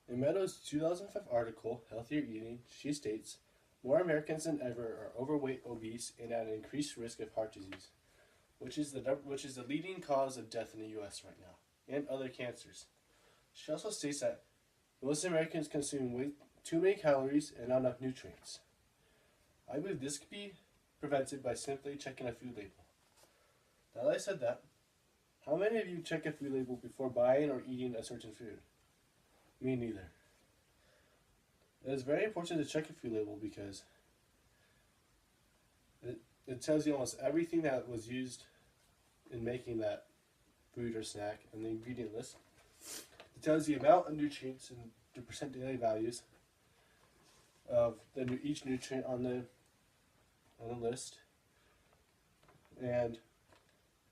In Meadows' 2005 article, Healthier Eating, she states, more Americans than ever are overweight, obese, and at an increased risk of heart disease, which is the leading cause of death in the U.S. right now, and other cancers. She also states that most Americans consume way too many calories and not enough nutrients. I believe this could be prevented by simply checking a food label. Now that I said that, how many of you check a food label before buying or eating a certain food? Me neither. It is very important to check a food label because it tells you almost everything that was used in making that food or snack and the ingredient list. It tells you the amount of nutrients and the percent daily values of each nutrient on the list, and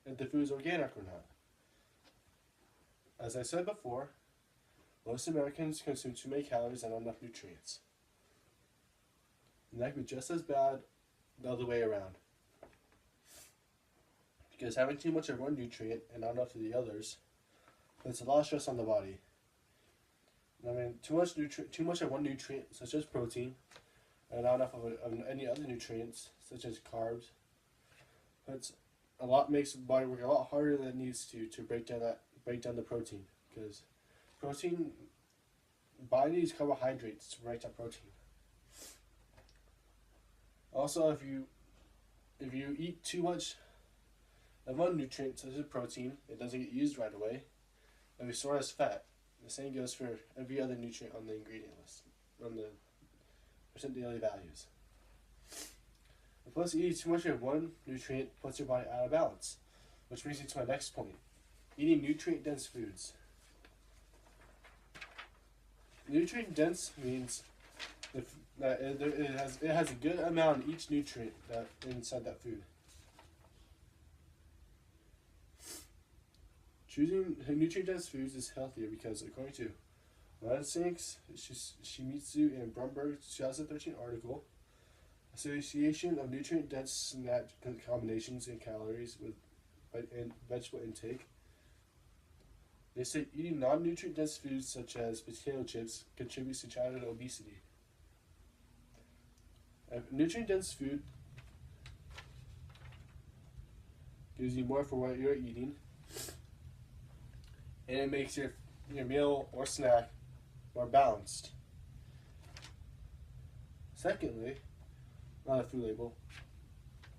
if the food is organic or not. As I said before, most Americans consume too many calories and not enough nutrients. And that could be just as bad the other way around. Because having too much of one nutrient and not enough of the others puts a lot of stress on the body. I mean, too much of one nutrient, such as protein, and not enough of any other nutrients, such as carbs, makes the body work a lot harder than it needs to break down the protein, because body needs carbohydrates to break down protein. Also, if you eat too much of one nutrient, such as protein, it doesn't get used right away, and we store as fat. The same goes for every other nutrient on the ingredient list, on the percent daily values. And plus, eating too much of one nutrient puts your body out of balance, which brings me to my next point: eating nutrient-dense foods. Nutrient-dense means that it has a good amount of each nutrient that inside that food. Choosing nutrient-dense foods is healthier because, according to Lansing's, Shimizu, and Brumberg's 2013 article, Association of Nutrient-Dense Snack Combinations and Calories and Vegetable Intake, they say eating non-nutrient-dense foods such as potato chips contributes to childhood obesity. A nutrient-dense food gives you more for what you're eating, and it makes your meal or snack more balanced. Secondly, on the food label,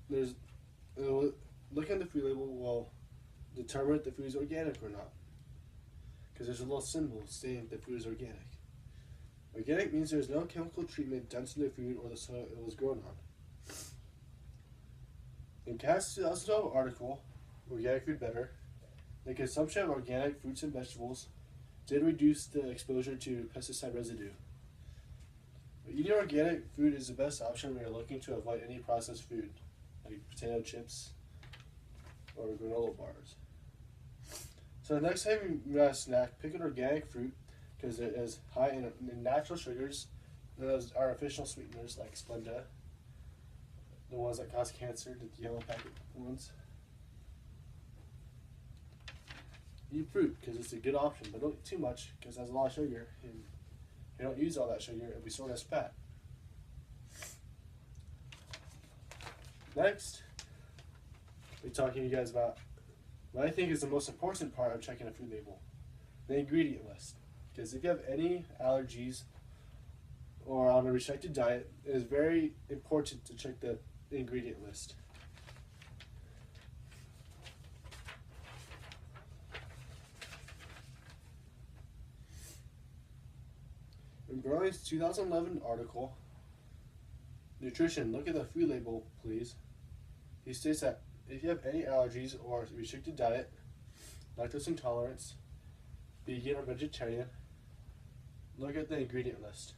looking at the food label will determine if the food is organic or not, because there's a little symbol saying the food is organic. Organic means there's no chemical treatment done to the food or the soil it was grown on. In Cass' 2012 article, Organic Food Better, the consumption of organic fruits and vegetables did reduce the exposure to pesticide residue. But eating organic food is the best option when you're looking to avoid any processed food, like potato chips or granola bars. So the next time you have a snack, pick an organic fruit because it is high in natural sugars and those artificial sweeteners like Splenda, the ones that cause cancer, the yellow packet ones. Eat fruit because it's a good option, but don't eat too much because it has a lot of sugar, and if you don't use all that sugar, it'll be stored as fat. Next, we're talking to you guys about what I think is the most important part of checking a food label: the ingredient list. Because if you have any allergies or on a restricted diet, it is very important to check the ingredient list. In Breuer's 2011 article, Nutrition, Look at the Food Label, Please, he states that if you have any allergies or restricted diet, lactose intolerance, vegan or vegetarian, look at the ingredient list.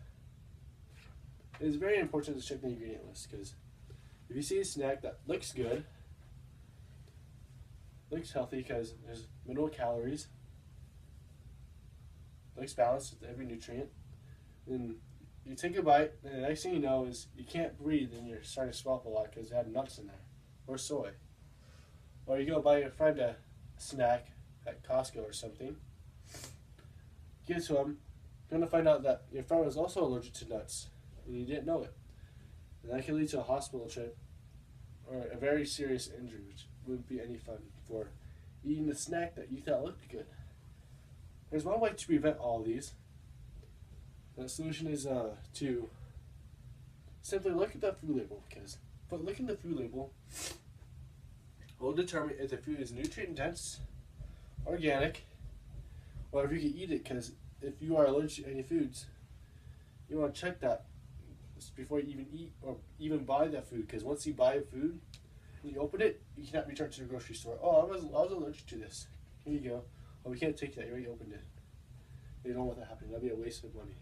It is very important to check the ingredient list because if you see a snack that looks good, looks healthy because there's minimal calories, looks balanced with every nutrient, then you take a bite, and the next thing you know is you can't breathe and you're starting to swallow a lot because it had nuts in there, or soy. Or you go buy your friend a snack at Costco or something, give it to him, You're going to find out that your friend was also allergic to nuts and you didn't know it. And that can lead to a hospital trip or a very serious injury, which wouldn't be any fun for eating a snack that you thought looked good. There's one way to prevent all these. The solution is to simply look at the food label, because looking at the food label will determine if the food is nutrient dense, organic, or if you can eat it. Because if you are allergic to any foods, you want to check that before you even eat or even buy that food. Because once you buy a food and you open it, you cannot return to the grocery store. Oh, I was allergic to this. Here you go. Oh, we can't take that. You already opened it. You don't want that happening. That'd be a waste of money.